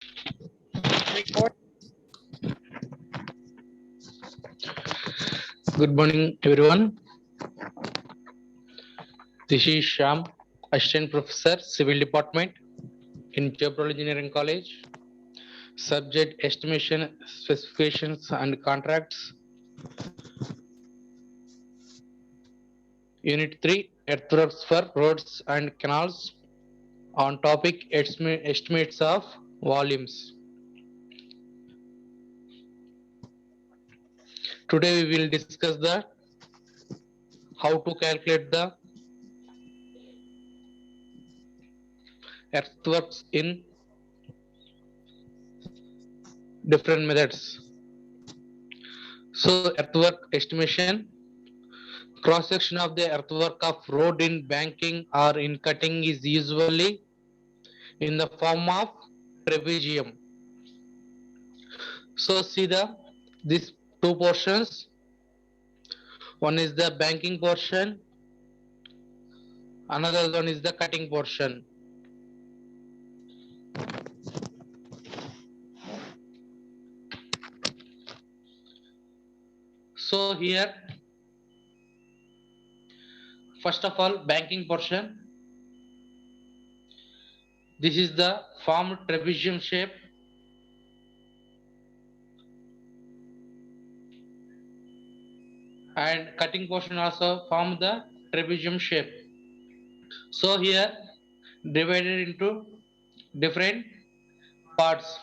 Record. Good morning, everyone. This is Sham, Assistant Professor, Civil Department in Chevrolet Engineering College. Subject Estimation, Specifications and Contracts. Unit 3, Earthworks for Roads and Canals. On topic estimates of volumes. Today we will discuss the how to calculate the earthworks in different methods. So earthwork estimation, cross section of the earthwork of road in banking or in cutting is usually in the form of trapezium. So see these two portions. One is the banking portion, another one is the cutting portion. So here, first of all, banking portion. This is the formed trapezium shape. And cutting portion also form the trapezium shape. So here divided into different parts.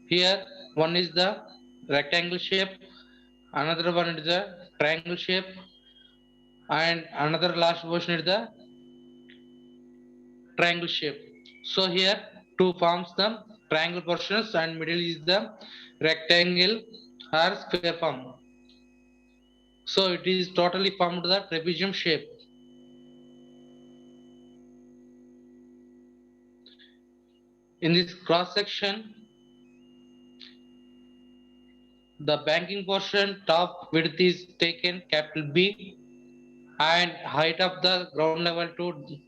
Here one is the rectangle shape, another one is the triangle shape, and another last portion is the triangle shape. So here two forms the triangle portions and middle is the rectangle or sphere form. So it is totally formed the trapezium shape. In this cross section, the banking portion top width is taken capital B and height of the ground level to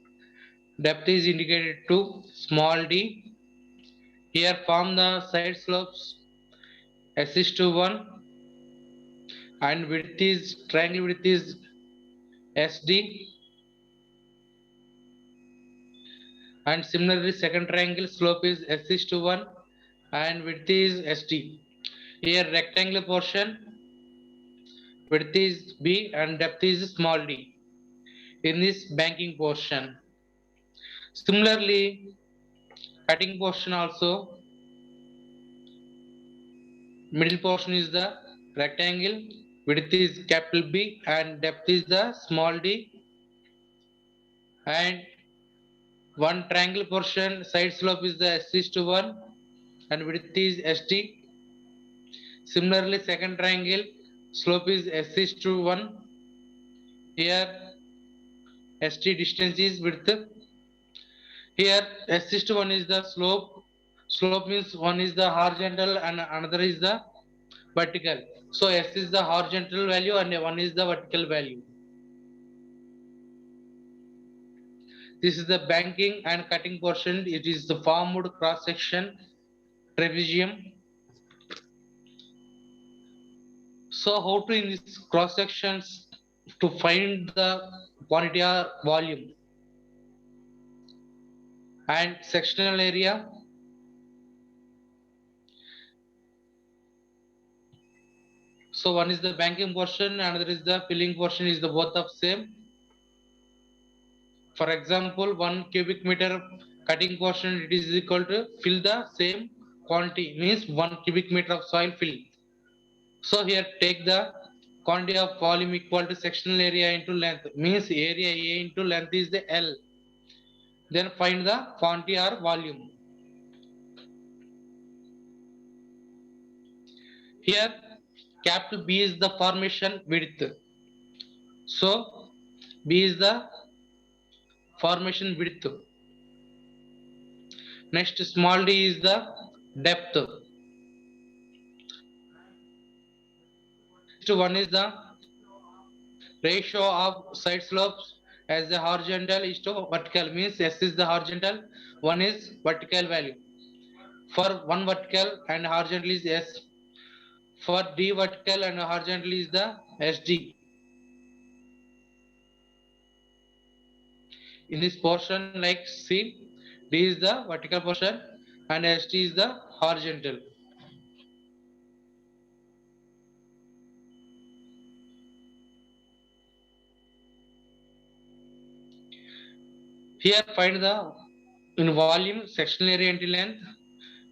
depth is indicated to small d. Here form the side slopes S is to 1 and width is triangle width is SD, and similarly second triangle slope is S is to 1 and width is SD. Here rectangular portion width is B and depth is small d in this banking portion. Similarly, cutting portion also, middle portion is the rectangle, width is capital B and depth is the small d, and one triangle portion side slope is the S is to 1 and width is SD. Similarly, second triangle slope is S is to 1. Here SD distance is width. Here S is to 1 is the slope. Slope means one is the horizontal and another is the vertical. So S is the horizontal value and one is the vertical value. This is the banking and cutting portion. It is the formed cross section trapezium. So how to in these cross sections to find the quantity or volume and sectional area. So one is the banking portion, another is the filling portion, is the both of same. For example, 1 cubic meter cutting portion, it is equal to fill the same quantity, means 1 cubic meter of soil fill. So here take the quantity of volume equal to sectional area into length, means area A into length is the L. Then find the quantity or volume. Here capital B is the formation width. So B is the formation width. Next small d is the depth. Next one is the ratio of side slopes as the horizontal is to vertical, means S is the horizontal, one is vertical value. For one vertical and horizontal is S. For D vertical and horizontal is the SD. In this portion, like see, D is the vertical portion and SD is the horizontal. Here find the in volume, sectional area into length.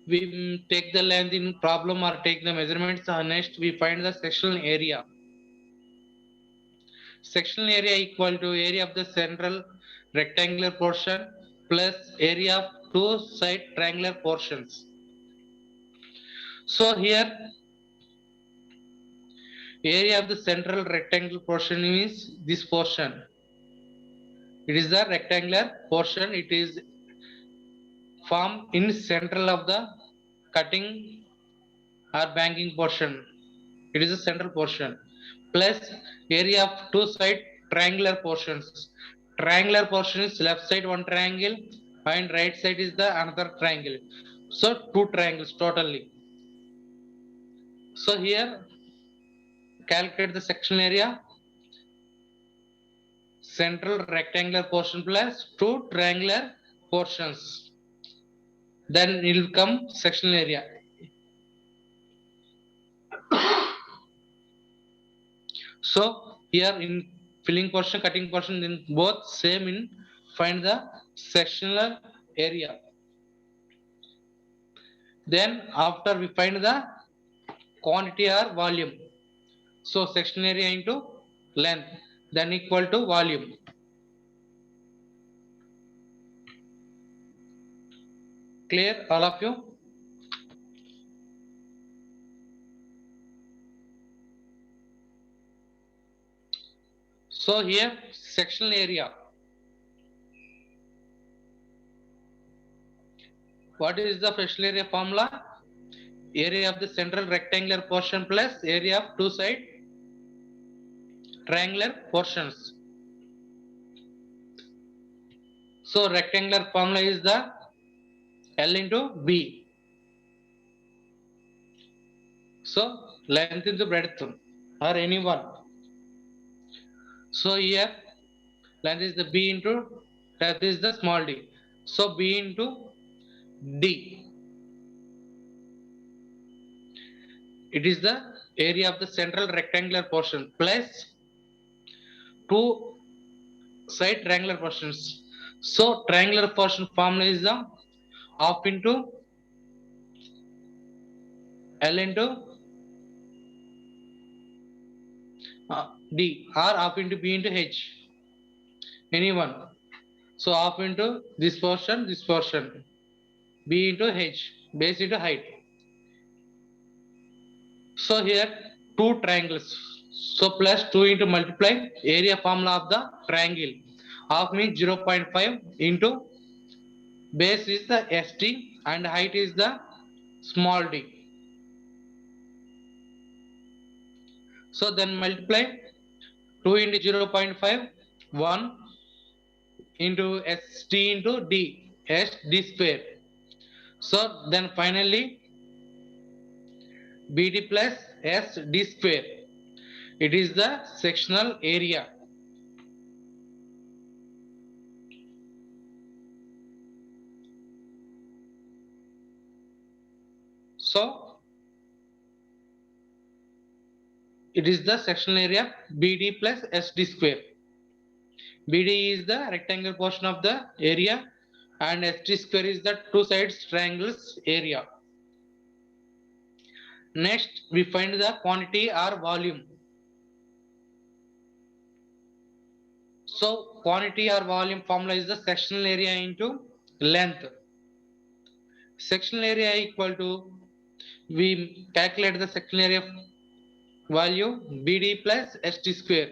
We take the length in problem or take the measurements. Next we find the sectional area. Sectional area equal to area of the central rectangular portion plus area of two side triangular portions. So here area of the central rectangular portion is this portion. It is the rectangular portion. It is formed in central of the cutting or banking portion. It is the central portion plus area of two side triangular portions. Triangular portion is left side one triangle and right side is the another triangle. So two triangles totally. So here calculate the sectional area. Central rectangular portion plus two triangular portions. Then it will come sectional area. So here in filling portion, cutting portion, in both same in find the sectional area. Then after we find the quantity or volume. So sectional area into length then equal to volume. Clear all of you? So here sectional area. What is the sectional area formula? Area of the central rectangular portion plus area of two side triangular portions. So rectangular formula is the L into B. So length into breadth or any one. So here length is the B into breadth is the small d. So B into D. It is the area of the central rectangular portion plus two side triangular portions. So triangular portion formula is the half into L into D or half into B into H. Any one. So half into this portion, B into H, base into height. So here two triangles. So plus 2 into multiply area formula of the triangle. Half means 0.5 into base is the ST and height is the small d. So then multiply 2 into 0.5, 1 into ST into D, SD square. So then finally BD plus SD square. It is the sectional area. So it is the sectional area BD plus SD square. BD is the rectangular portion of the area and SD square is the two sides triangles area. Next we find the quantity or volume. So quantity or volume formula is the sectional area into length. Sectional area equal to, we calculate the sectional area value BD plus ST square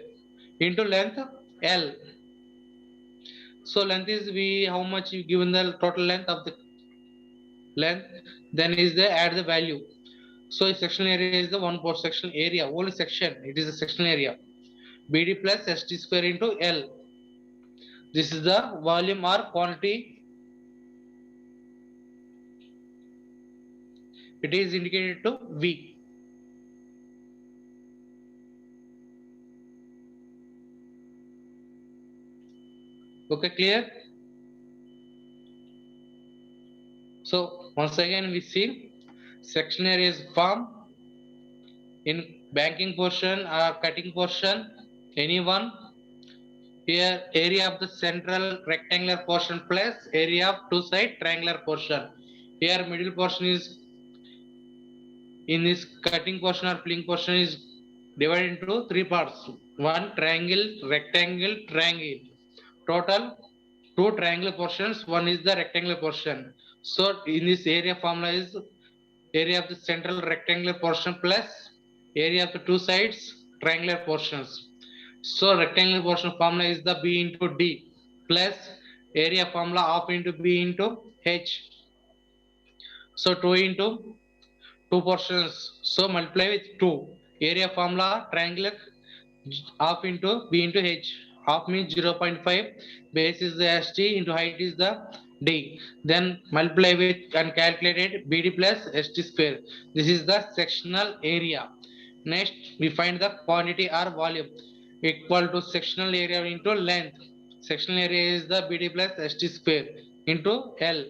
into length L. So length is how much you given the total length of the length, then is the add the value. So sectional area is the one per sectional area, only section, it is a sectional area. BD plus ST square into L. This is the volume or quantity. it is indicated to V. Okay, clear? So once again we see section area is formed in banking portion or cutting portion, any one. Here area of the central rectangular portion plus area of two side triangular portion. Here middle portion is, in this cutting portion or filling portion, is divided into three parts. One triangle, rectangle, triangle. Total two triangular portions, one is the rectangular portion. So in this area formula is area of the central rectangular portion plus area of the two sides triangular portions. So rectangular portion formula is the B into D plus area formula of into B into H. So 2 into 2 portions. So multiply with 2. Area formula triangular half into B into H. Half means 0.5. Base is the ST into height is the D. Then multiply with and calculated BD plus ST square. This is the sectional area. Next, we find the quantity or volume equal to sectional area into length. Sectional area is the BD plus ST square into L.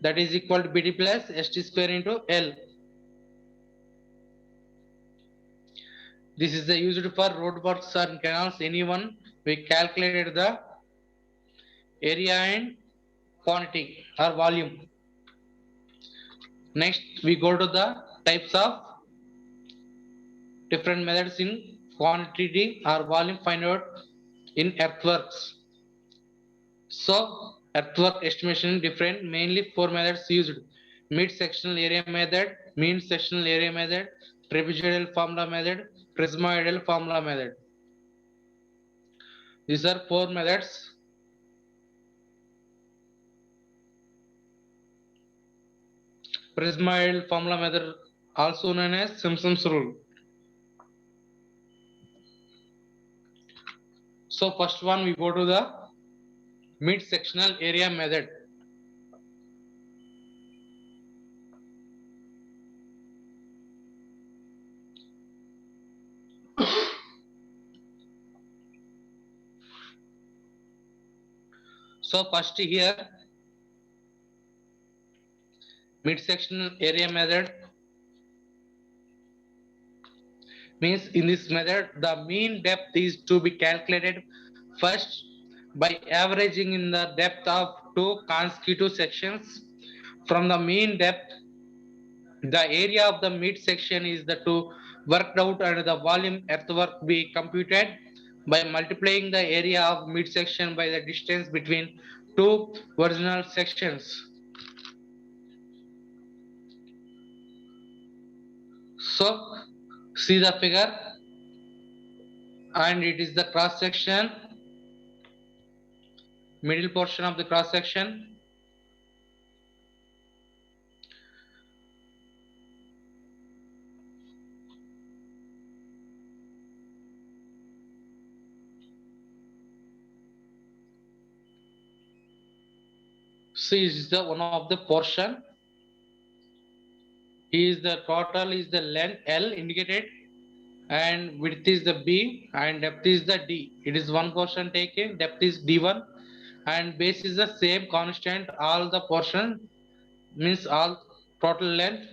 That is equal to BD plus ST square into L. This is the used for roadworks or canals. Anyone, we calculated the area and quantity or volume. Next, we go to the types of different methods in quantity or volume find out in earthworks. So, earthwork estimation different, mainly four methods used: mid-sectional area method, mean sectional area method, trapezoidal formula method, prismoidal formula method. These are four methods. Prismoidal formula method, also known as Simpson's rule. So first one, we go to the mid-sectional area method. So first here, mid-sectional area method means in this method the mean depth is to be calculated first by averaging in the depth of two consecutive sections. From the mean depth, the area of the mid-section is the to worked out and the volume earthwork be computed by multiplying the area of mid-section by the distance between two original sections. So see the figure, and it is the cross section, middle portion of the cross section. C is the one of the portion. Is the total is the length L indicated, and width is the B, and depth is the D. It is one portion taken, depth is D1, and base is the same constant. All the portion means all total length,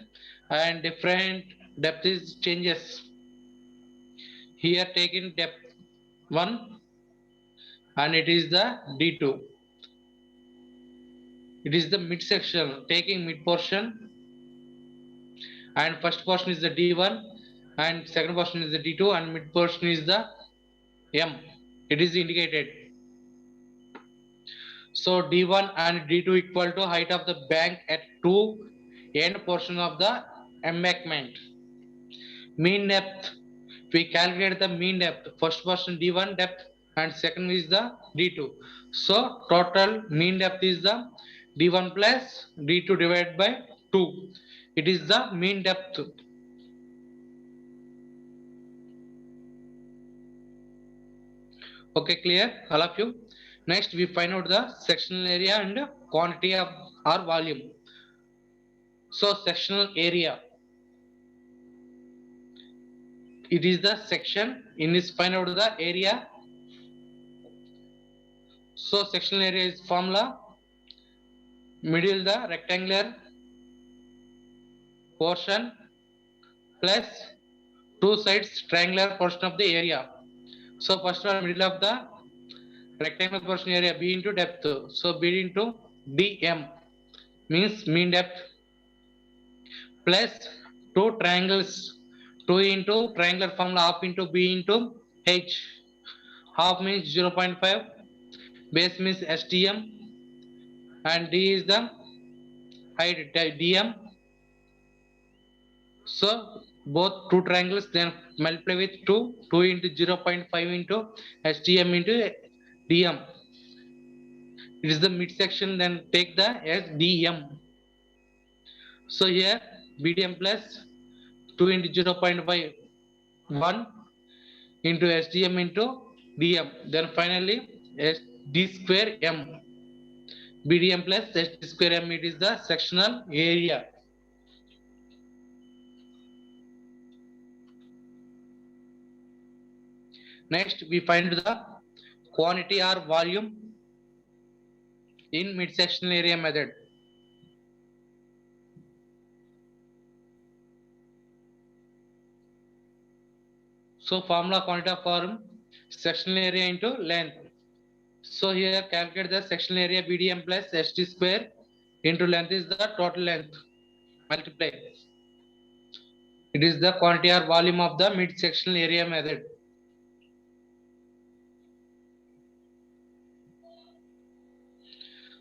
and different depth is changes. Here taken depth 1, and it is the D2. It is the mid section taking mid portion, and first portion is the D1, and second portion is the D2, and mid portion is the M. It is indicated. So D1 and D2 equal to height of the bank at two end portion of the embankment. Mean depth, we calculate the mean depth. First portion D1 depth and second is the D2. So total mean depth is the D1 plus D2 divided by 2. It is the mean depth. Okay, clear all of you? Next, we find out the sectional area and quantity of or volume. So sectional area, it is the section in this find out the area. So sectional area is formula, middle the rectangular portion plus two sides triangular portion of the area. So first one, middle of the rectangular portion area B into depth. So B into dm means mean depth plus two triangles, 2 into triangular formula half into B into H. Half means 0.5, base means STM, and D is the height dm. So both two triangles then multiply with 2 into 0.5 into STM into dm. It is the midsection, then take the SDM. So here BDM plus 2 into 0.5, 1 into SDM into DM. Then finally SD square M. BDM plus SD square M, it is the sectional area. Next we find the quantity or volume in mid-sectional area method. So formula quantity of form sectional area into length. So here calculate the sectional area BDM plus ST square into length is the total length. Multiply. It is the quantity or volume of the mid-sectional area method.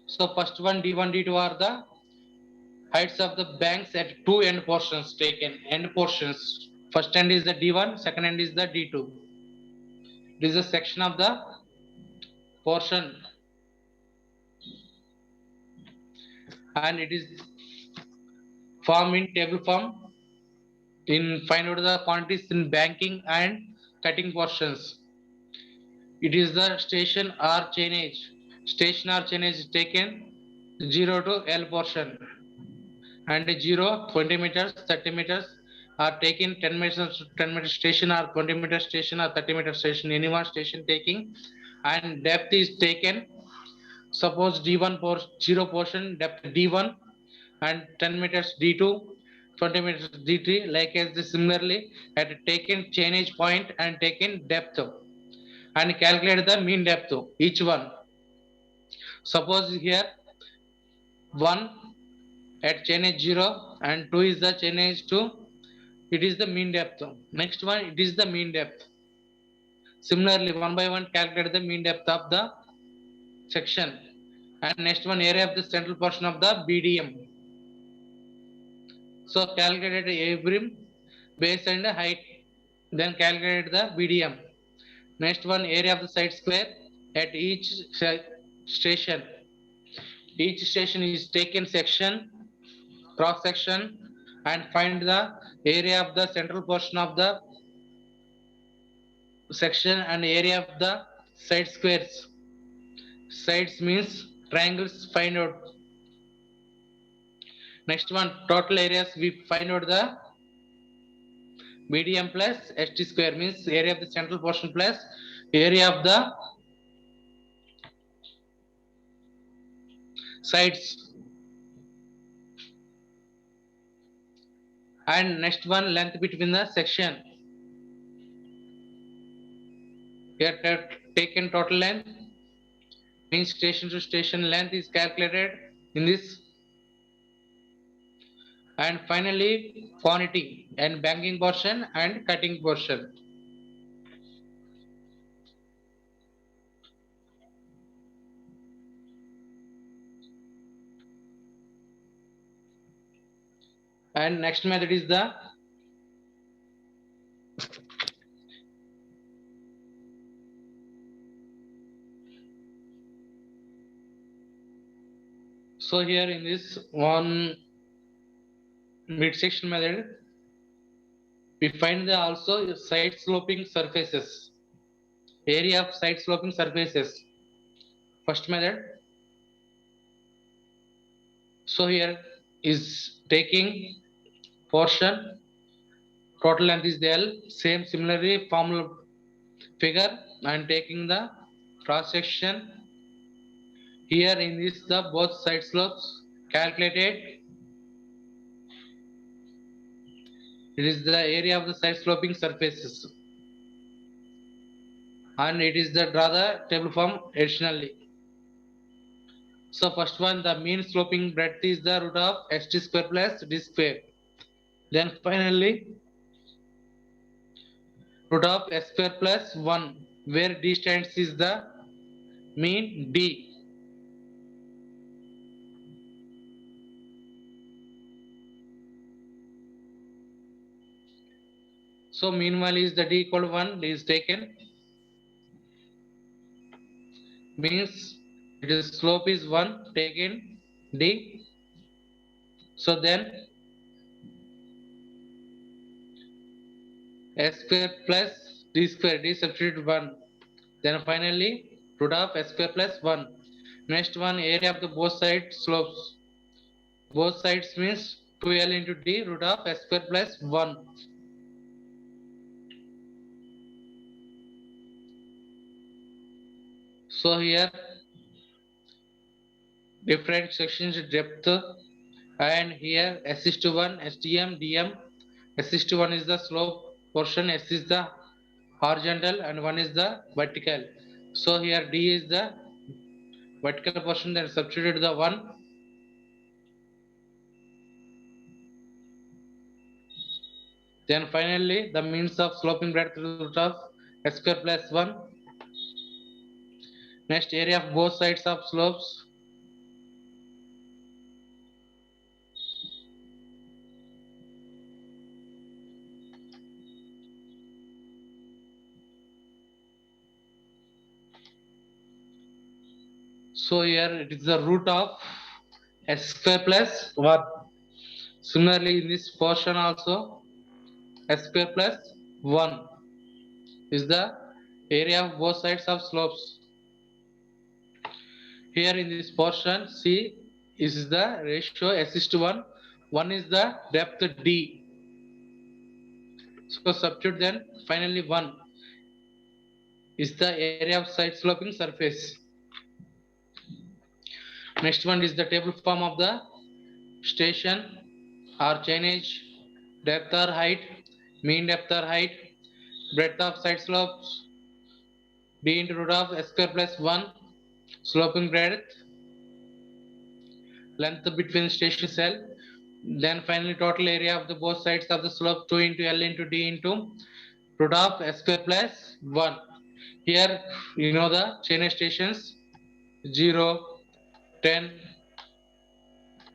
So first one D1, D2 are the heights of the banks at two end portions taken. End portions. First end is the D1, second end is the D2. This is a section of the portion, and it is formed in table form. In find out the quantities in banking and cutting portions. It is the station or chainage. Station or chainage is taken 0 to L portion, and 0, 20 meters, 30 meters are taken 10 meters, 10 meter station or 20 meter station or 30 meter station, any one station taking, and depth is taken. Suppose D1 for 0 portion depth D1 and 10 meters D2, 20 meters D3, like as this similarly at taken chainage point and taken depth and calculate the mean depth each one. Suppose here 1 at chainage 0 and 2 is the chainage 2, it is the mean depth. Next one, it is the mean depth. Similarly, one by one calculate the mean depth of the section. And next one, area of the central portion of the BDM. So calculate A-brim, base and height, then calculate the BDM. Next one, area of the side square at each station. Each station is taken section, cross section, and find the area of the central portion of the section and area of the side squares. Sides means triangles, find out. Next one, total areas, we find out the BDM plus ST square means area of the central portion plus area of the sides. And next one, length between the section. Here taken total length means station to station length is calculated in this. And finally quantity and banking portion and cutting portion. And next method is the so here in this one mid-section method, we find the also side sloping surfaces, area of side sloping surfaces. First method. So here is taking portion, total length is the L, same similarly formula figure and taking the cross section. Here in this the both side slopes calculated. It is the area of the side sloping surfaces and it is the draw the table form additionally. So first one, the mean sloping breadth is the root of st square plus d square. Then finally root of s square plus 1 where d stands is the mean d. So meanwhile is the d equal to 1 is taken, means it is slope is 1 taken d. So then s square plus d square, d substitute 1. Then finally root of s square plus 1. Next one, area of the both sides slopes. Both sides means 2l into d root of s square plus 1. So here different sections depth and here s is to 1 SDM DM. S is to 1 is the slope portion, S is the horizontal and 1 is the vertical. So here D is the vertical portion, then substitute the 1. Then finally the means of sloping breadth root of s square plus 1. Next, area of both sides of slopes. So here it is the root of s square plus 1. Similarly in this portion also s square plus 1 is the area of both sides of slopes. Here in this portion C is the ratio s is to 1. 1 is the depth d. So substitute then finally 1 is the area of side sloping surface. Next one is the table form of the station or chainage, depth or height, mean depth or height, breadth of side slopes, d into root of s square plus 1, sloping breadth, length between station cell, then finally total area of the both sides of the slope 2 into L into D into root of s square plus 1. Here you know the chain stations 0, 10,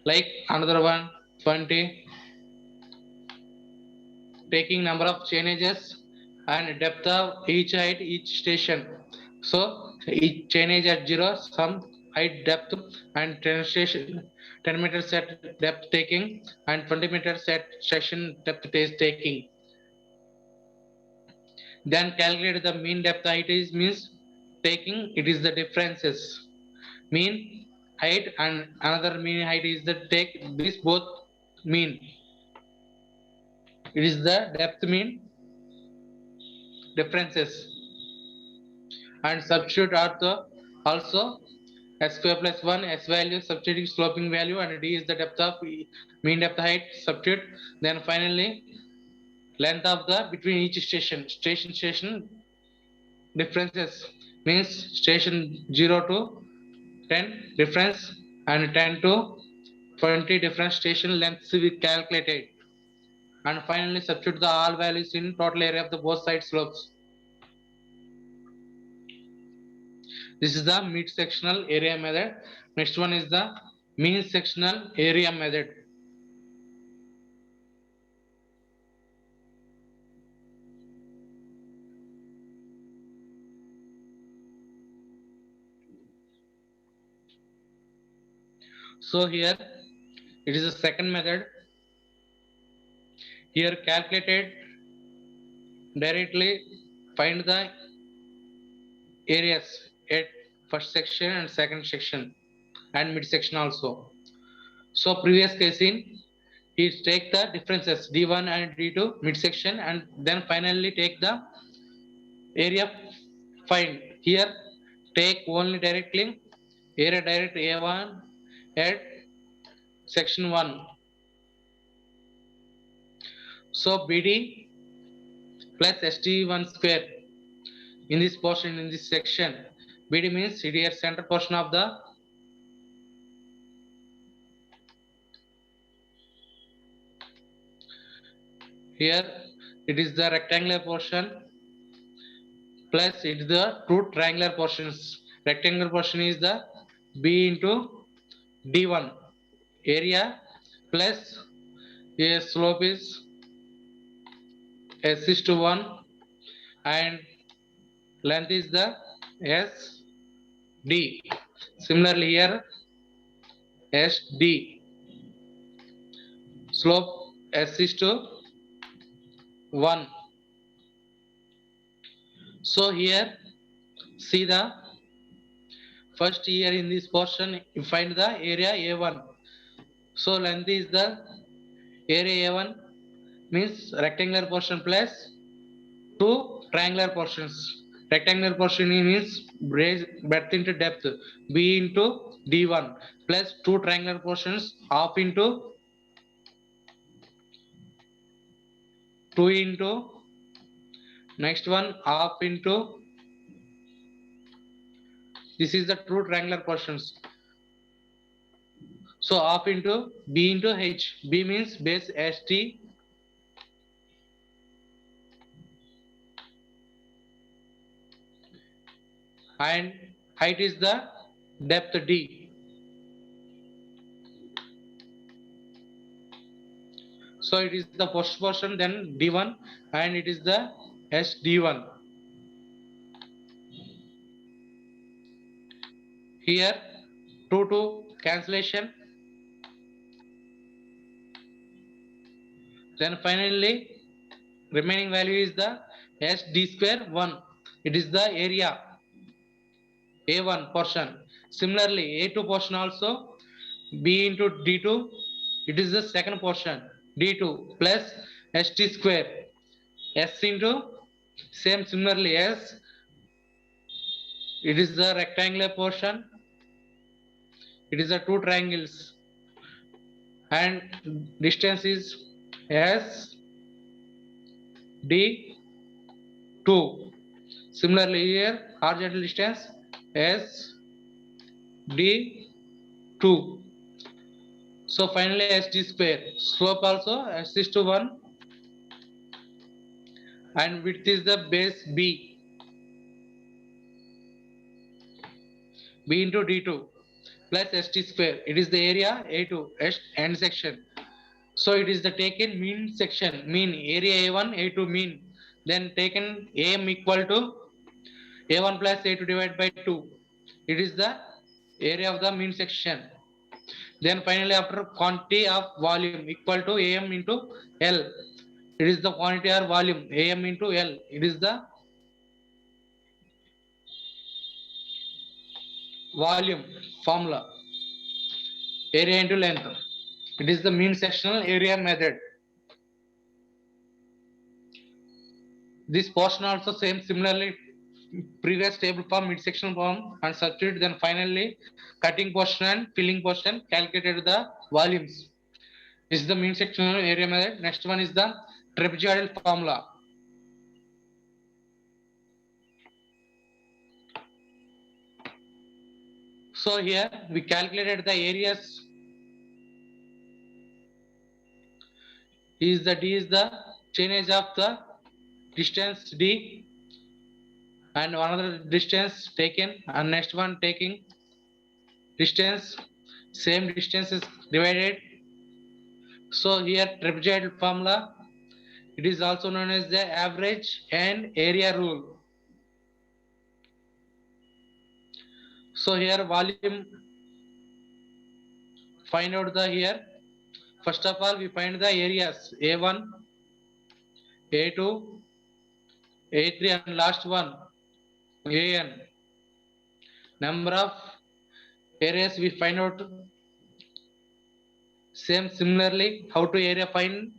like another one 20, taking number of chainages and depth of each height each station. So each chainage at 0 some height depth and 10 station 10 meters at depth taking and 20 meters at section depth is taking. Then calculate the mean depth height is means taking it is the differences. Mean height and another mean height is the take this both mean. It is the depth mean differences and substitute also s square plus 1 s value substituting sloping value and d is the depth of mean depth height substitute. Then finally length of the between each station differences means station 0 to 10 difference and 10 to 20 different station lengths we calculated. And finally substitute the all values in total area of the both side slopes. This is the mid sectional area method. Next one is the mean sectional area method. So here it is the second method. Here calculated directly find the areas at first section and second section and mid section also. So previous casing, he take the differences D1 and D2 midsection and then finally take the area find. Here take only directly area direct A1 at section 1. So BD plus ST1 square in this portion, in this section. BD means here center portion of the here it is the rectangular portion plus it is the two triangular portions. Rectangular portion is the B into D1 area plus a slope is S is to 1 and length is the S D. Similarly here S D slope S is to 1. So here see the first here in this portion you find the area A1. So length is the area A1 means rectangular portion plus two triangular portions. Rectangular portion means breadth into depth B into D1 plus two triangular portions half into 2 into next one half into this is the two triangular portions. So half into B into H. B means base ST and height is the depth D. So it is the first portion then D1 and it is the SD1. Here 2 to cancellation. Then finally remaining value is the SD square 1. It is the area A1 portion. Similarly A2 portion also B into D2 it is the second portion D2 plus ST square S into same similarly S it is the rectangular portion it is the two triangles and distance is S D 2. Similarly here horizontal distance S D 2. So finally SD square slope also S is to 1 and width is the base B into D2 plus ST square. It is the area A2 end section. So it is the taken mean section mean area A1 A2 mean then taken AM equal to A1 plus A2 divided by 2. It is the area of the mean section. Then finally after quantity of volume equal to AM into L. It is the quantity or volume AM into L. It is the volume formula area into length. It is the mean sectional area method. This portion also same similarly previous table form mid sectional form and substitute then finally cutting portion and filling portion calculated the volumes. This is the mean sectional area method. Next one is the trapezoidal formula. So here we calculated the areas is the D is the change of the distance D and another distance taken and next one taking distance same distance is divided. So here trapezoidal formula it is also known as the average and area rule. So here volume find out the here first of all we find the areas A1 A2 A3 and last one AN. Number of areas we find out Similarly, how to area find?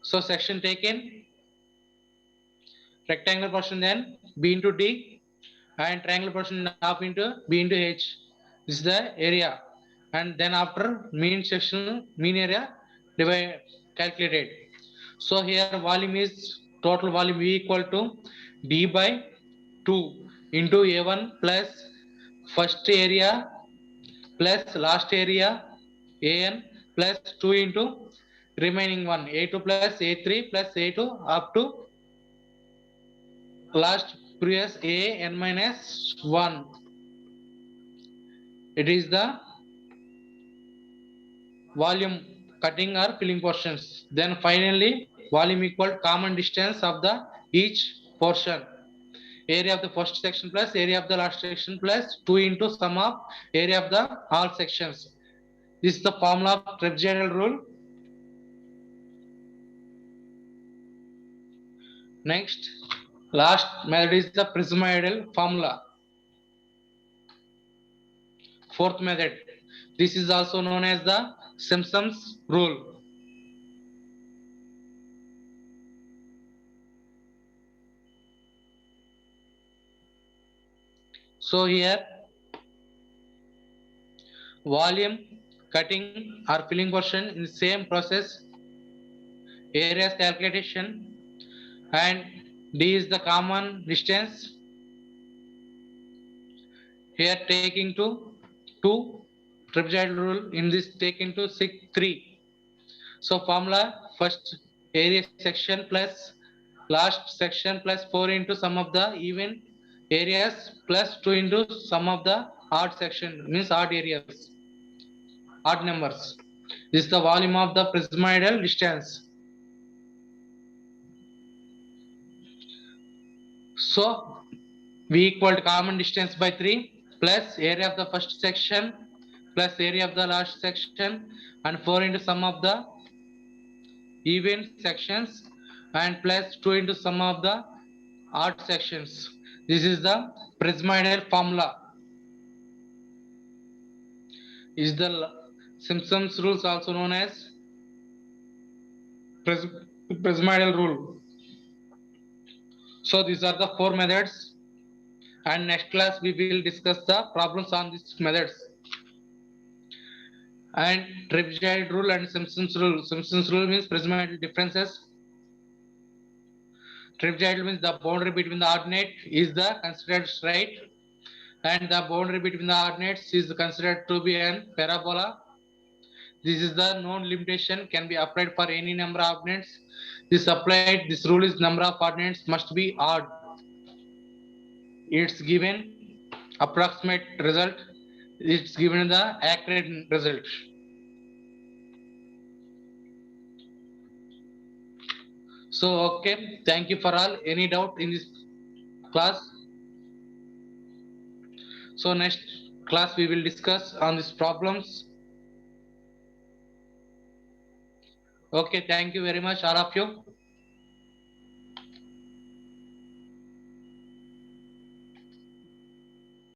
So section taken, rectangular portion then B into D, and triangular portion half into B into H. This is the area, and then after mean section, mean area divide calculated. So here volume is total volume V equal to D by 2 into A1 plus first area plus last area AN plus 2 into remaining one A2 plus A3 plus A2 up to last previous AN minus 1. It is the volume cutting or filling portions. Then finally volume equal common distance of the each portion. Area of the first section plus area of the last section plus 2 into sum of area of the all sections. This is the formula of trapezoidal rule. Next, last method is the prismoidal formula. Fourth method. This is also known as the Simpson's rule. So here volume cutting or filling portion in the same process, areas calculation, and D is the common distance. Here taking to 2 trapezoidal rule, in this take into 3. So formula first area section plus last section plus 4 into sum of the even areas plus 2 into sum of the odd section, means odd areas, odd numbers. This is the volume of the prismoidal distance. So V equal to common distance by 3 plus area of the first section plus area of the last section and 4 into sum of the even sections and plus 2 into sum of the odd sections. This is the prismoidal formula. Is the Simpson's rules also known as prismoidal rule. So these are the 4 methods, and next class we will discuss the problems on these methods. And trapezoid rule and Simpson's rule. Simpson's rule means prismoidal differences. Trapezoidal means the boundary between the ordinate is the considered straight, and the boundary between the ordinates is considered to be an parabola. This is the known limitation, can be applied for any number of ordinates. This rule is number of ordinates must be odd. It's given approximate result, it's given the accurate result. So okay, thank you for all. Any doubt in this class? So next class we will discuss on these problems. Okay, thank you very much all of you.